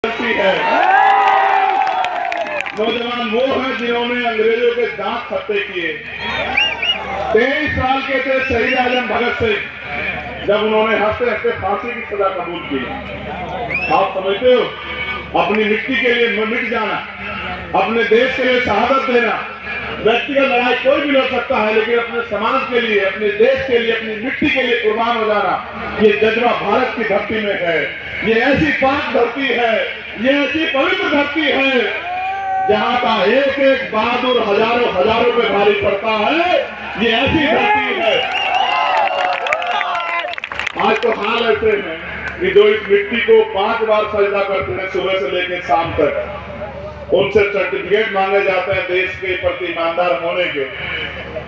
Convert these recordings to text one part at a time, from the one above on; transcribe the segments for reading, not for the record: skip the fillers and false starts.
गलती है। नौजवान वो हैं जिन्होंने अंग्रेजों के दांत खट्टे किए। 23 साल के थे शहीद आजम भगत सिंह जब उन्होंने हंसते हंसते फांसी की सजा कबूल की। आप समझते हो, अपनी मिट्टी के लिए मिट जाना, अपने देश के लिए शहादत देना। व्यक्तिगत लड़ाई कोई भी लड़ सकता है, लेकिन अपने समाज के लिए, अपने देश के लिए, अपनी मिट्टी के लिए कुर्बान हो जाना, ये जज्बा भारत की धरती में है। ये ऐसी पाक धरती है, ये ऐसी पवित्र धरती है जहाँ का एक एक बहादुर हजारों हजारों पे भारी पड़ता है। ये ऐसी धरती है। आज तो हाल ऐसे हैं कि जो इस मिट्टी को 5 बार सजदा करते हैं सुबह से लेकर शाम तक, उनसे सर्टिफिकेट मांगे जाते हैं देश के प्रति ईमानदार होने के।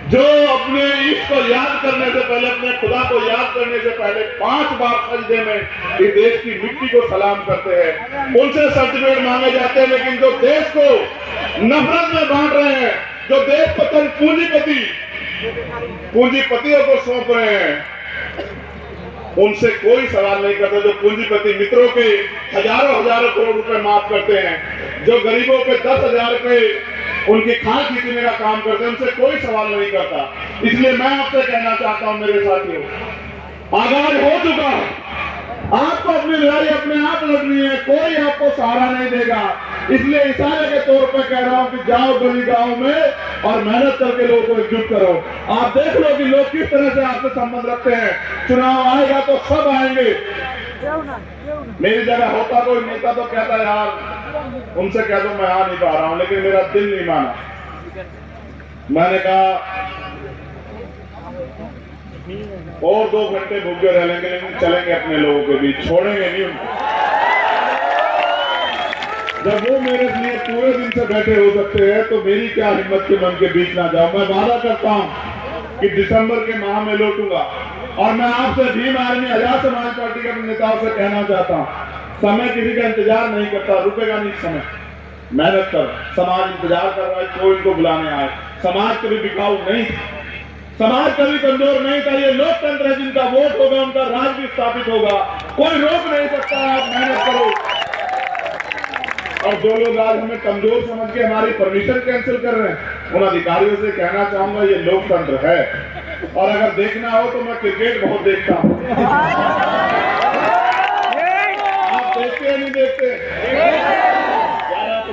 जो अपने ईश्वर को याद करने से पहले, अपने खुदा को याद करने से पहले 5 बार सजदे में इस देश की मिट्टी को सलाम करते हैं, उनसे सर्टिफिकेट मांगे जाते हैं। लेकिन जो देश को नफरत में बांट रहे हैं, जो देश को चंद पूंजीपतियों को सौंप रहे हैं, उनसे कोई सवाल नहीं करता। जो पूंजीपति मित्रों के हजारों हजारों करोड़ रुपए माफ करते हैं, जो गरीबों पे 10,000 रुपए उनकी खाल खींचने का काम करते हैं, उनसे कोई सवाल नहीं करता। इसलिए मैं आपसे कहना चाहता हूं मेरे साथियों, आगाज हो चुका है। आपको अपनी लड़ाई अपने आप लड़नी है, कोई आपको सहारा नहीं देगा। इसलिए इशारे के तौर पर कह रहा हूं कि जाओ गली गांव में और मेहनत करके लोगों को एकजुट करो। आप देख लो कि लोग किस तरह से आपसे संबंध रखते हैं। चुनाव आएगा तो सब आएंगे। मेरी जगह होता कोई नेता तो कहता यार उनसे कह दो मैं आ नहीं पा रहा हूं, लेकिन मेरा दिल नहीं माना। मैंने कहा और 2 घंटे भूखे रह लेंगे, लेकिन चलेंगे अपने लोगों के बीच, छोड़ेंगे नहीं उनको। जब वो मेरे लिए पूरे दिन से बैठे हो सकते हैं तो मेरी क्या हिम्मत के मन के बीच ना जाऊं। मैं वादा करता हूं कि दिसंबर के माह में लौटूंगा। और मैं आपसे भीम आर्मी आजाद समाज पार्टी के नेताओं से कहना चाहता हूं, समय किसी का इंतजार नहीं करता, रुकेगा नहीं समय। मेहनत कर, समाज इंतजार कर रहा है, कोई इनको बुलाने आए। समाज कभी बिकाऊ नहीं, समाज कभी कमजोर नहीं था। ये लोकतंत्र है, जिनका वोट होगा उनका राज भी स्थापित होगा, कोई रोक नहीं सकता। आप मेहनत करो। और जो लोग आज हमें कमजोर समझ के हमारी परमिशन कैंसिल कर रहे हैं, उन अधिकारियों से कहना चाहूंगा ये लोकतंत्र है। और अगर देखना हो तो मैं क्रिकेट बहुत देखता हूं। आप देखते हैं नहीं देखते?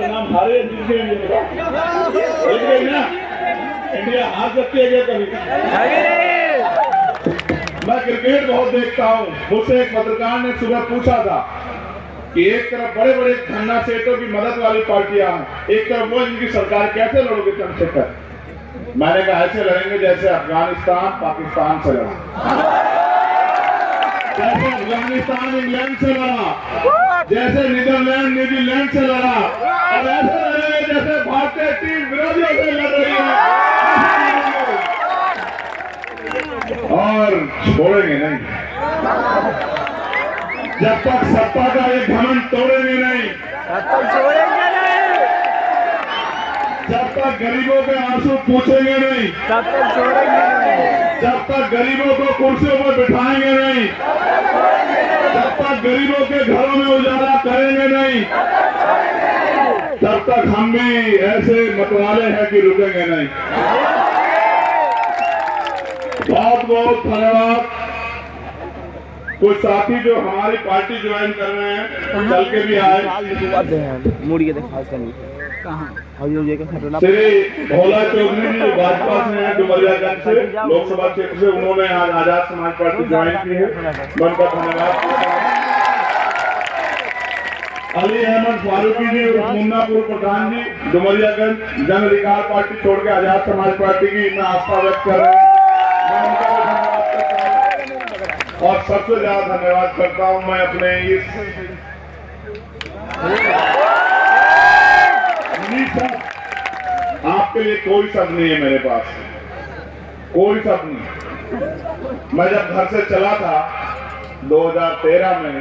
नाम हारे ना, इंडिया हार सकती है क्या कभी? मैं क्रिकेट बहुत देखता हूं। मुझसे एक पत्रकार ने सुबह पूछा था कि एक तरफ बड़े बड़े धन्ना सेठों की मदद वाली पार्टियां हैं, एक तरफ वो इनकी सरकार, कैसे लड़ोगे चंद्रशेखर? मैंने कहा ऐसे लड़ेंगे जैसे अफगानिस्तान पाकिस्तान से लड़ा, जैसे अफगानिस्तान इंग्लैंड से लड़ा, जैसे नीदरलैंड न्यूजीलैंड से लड़ा, और ऐसे लड़ेंगे जैसे भारतीय टीम विरोधियों से लड़ रही है। और छोड़ेंगे नहीं जब तक सत्ता का ये घमंड तोड़ेंगे नहीं, जब तक गरीबों के आंसू पूछेंगे नहीं, तब तक छोड़ेंगे नहीं, जब तक गरीबों को कुर्सियों पर बिठाएंगे नहीं, जब तक गरीबों के घरों में उजाला करेंगे नहीं, तब तक हम भी ऐसे मतवाले हैं कि रुकेंगे नहीं। बहुत बहुत धन्यवाद। कुछ साथी जो हमारी पार्टी ज्वाइन कर रहे हैं चल के भी आए। श्री भोला चौधरी जी भाजपा से हैं, डुमरियागंज से, लोकसभा क्षेत्र से। उन्होंने आज आजाद समाज पार्टी ज्वाइन की है, उनका धन्यवाद। अली अहमद फारूकी जी और मुन्नापुर प्रधान जी, डुमरियागंज, जन अधिकार पार्टी छोड़ के आजाद समाज पार्टी की मैं आस्था व्यक्त कर रहा हूँ। मैं उनका भी धन्यवाद करता हूँ। और सबसे ज्यादा धन्यवाद करता हूँ मैं अपने इस आपके लिए कोई शब्द नहीं है मेरे पास, कोई शब्द नहीं। मैं जब घर से चला था 2013 में,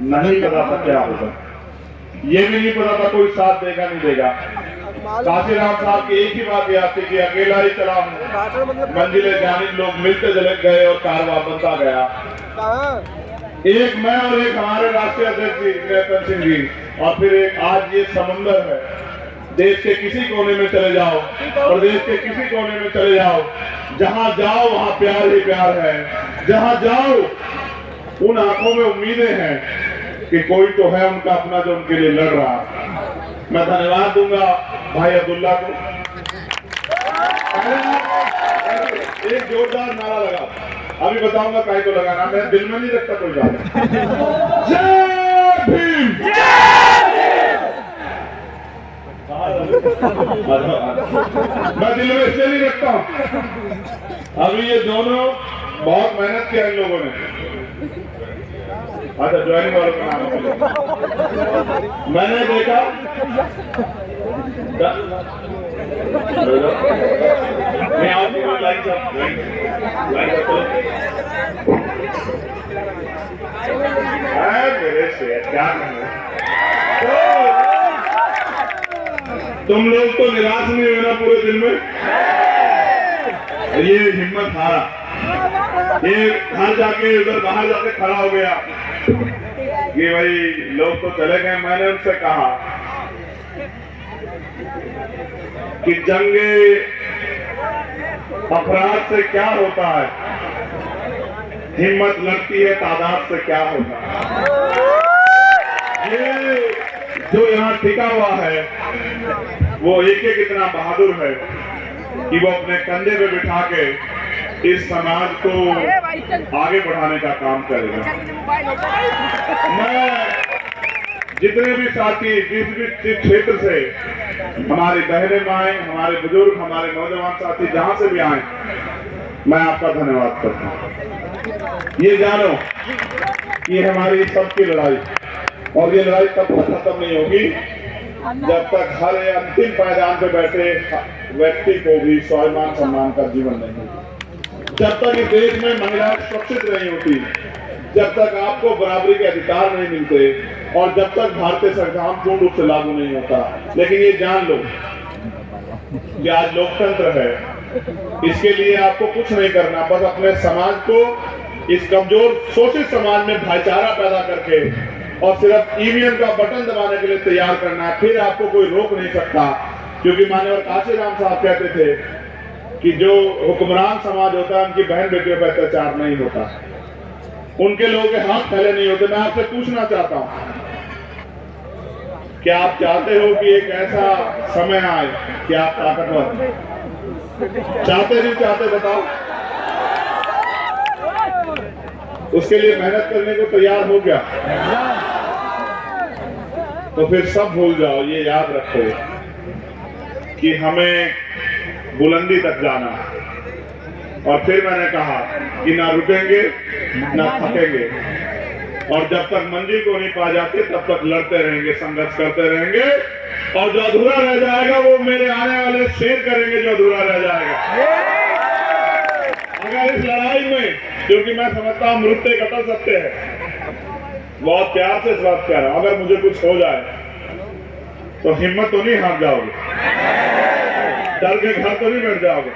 नहीं पता था क्या होगा, ये भी नहीं पता था कोई साथ देगा नहीं देगा। काशीराम साहब की एक ही बात याद थी कि अकेला ही चला हूं, मंजिले जानी, लोग मिलते चले गए और कारवां बनता गया। एक मैं और एक हमारे राष्ट्रीय अध्यक्ष जी जयपन सिंह जी, और फिर एक आज ये समंदर है। देश के किसी कोने में चले जाओ, प्रदेश के किसी कोने में चले जाओ, जहां जाओ वहां प्यार ही प्यार है। जहां जाओ उन आंखों में उम्मीदें हैं कि कोई तो है उनका अपना जो उनके लिए लड़ रहा है। मैं धन्यवाद दूंगा भाई अब्दुल्ला को। एक जोरदार नारा लगा, अभी बताऊंगा काहे को लगाना, मैं दिल में नहीं रखता कोई बात। जय भीम, मैं दिल में इसलिए नहीं रखता हूं, अभी ये दोनों बहुत मेहनत किया इन लोगों ने। अच्छा, ज्वाइनिंग वालों का नाम मैंने देखा, मैं आपको लाइन मेरे से क्या तुम लोग तो निराश नहीं हुए ना पूरे दिन में? ये हिम्मत हारा, ये घर जाके उधर बाहर जाके खड़ा हो गया कि भाई लोग तो चले गए। मैंने उनसे कहा कि जंगे अफराद से क्या होता है, हिम्मत लगती है तादाद से क्या होता है। ये जो यहाँ टिका हुआ है वो एक इतना बहादुर है कि वो अपने कंधे पे बिठा के इस समाज को आगे बढ़ाने का काम करेगा। मैं जितने भी साथी जिस भी क्षेत्र से हमारी बहनें आए, हमारे बुजुर्ग, हमारे नौजवान साथी जहां से भी आए, मैं आपका धन्यवाद करता हूं। ये जानो ये हमारी सबकी लड़ाई, और ये लड़ाई तब तक खत्म नहीं होगी जब तक हर अंतिम पायदान पे बैठे व्यक्ति को भी स्वाभिमान सम्मान का जीवन नहीं होगा, जब तक इस देश में महिलाएं सुरक्षित नहीं होती, जब तक आपको बराबरी के अधिकार नहीं मिलते, और जब तक भारतीय संविधान पूर्ण रूप से लागू नहीं होता। लेकिन ये जान लो कि आज लोकतंत्र है, इसके लिए आपको कुछ नहीं करना, बस अपने समाज को, इस कमजोर शोषित समाज में भाईचारा पैदा करके और सिर्फ ईवीएम का बटन दबाने के लिए तैयार करना है। फिर आपको कोई रोक नहीं सकता, क्योंकि माननीय काशीराम साहब कहते थे कि जो हुक्मरान समाज होता है उनकी बहन बेटियों पर अत्याचार नहीं होता, उनके लोगों के हाथ फैले नहीं होते। मैं आपसे पूछना चाहता हूं, क्या आप चाहते हो कि एक ऐसा समय आए कि आप ताकतवर चाहते नहीं चाहते बताओ? उसके लिए मेहनत करने को तैयार हो गया तो फिर सब भूल जाओ। ये याद रखो कि हमें बुलंदी तक जाना, और फिर मैंने कहा कि ना रुकेंगे ना थकेंगे, और जब तक मंजिल को नहीं पा जाते तब तक लड़ते रहेंगे, संघर्ष करते रहेंगे, और जो अधूरा रह जाएगा वो मेरे आने वाले शेर करेंगे जो अधूरा रह जाएगा। अगर इस लड़ाई में, क्योंकि मैं समझता हूं मृत्यु कतल सत्य है, बहुत प्यार से इस बात कह रहा हूं, अगर मुझे कुछ हो जाए तो हिम्मत तो नहीं हार जाओगे, डर के घर तो नहीं बैठ जाओगे।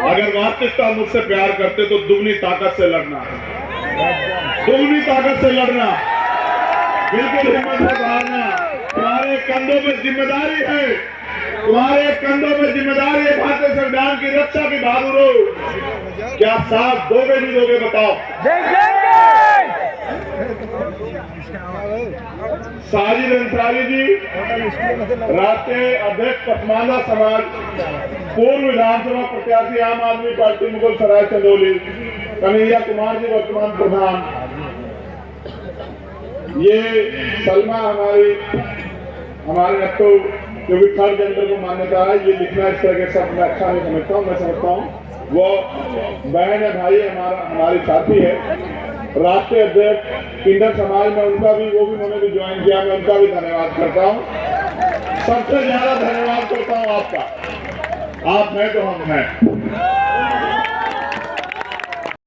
अगर वास्तविकता मुझसे प्यार करते तो दुगनी ताकत से लड़ना, दुगनी ताकत से लड़ना, बिल्कुल हिम्मत से हारना। तुम्हारे कंधों में जिम्मेदारी है, तुम्हारे कंधों में जिम्मेदारी है भारतीय संविधान की रक्षा की। बहादुरों, क्या साथ दोगे नहीं दोगे बताओ? साजिद अंसारी जी, राष्ट्रीय अध्यक्ष पसमानदा समाज, पूर्व विधानसभा प्रत्याशी आम आदमी पार्टी मुगल सराय चंदौली, कन्हैया कुमार जी वर्तमान प्रधान, ये सलमा हमारे अब तो क्योंकि थर्ड जेंडर को मान्यता है, ये लिखना इस तरह के शब्द मैं अच्छा नहीं समझता हूँ। मैं समझता हूँ वो बहन है, भाई हमारी साथी है, राष्ट्रीय अध्यक्ष किंडर समाज में, उनका भी उन्होंने भी ज्वाइन किया, मैं उनका भी धन्यवाद करता हूँ। सबसे ज्यादा धन्यवाद करता हूँ आपका, आप हैं तो हम हैं।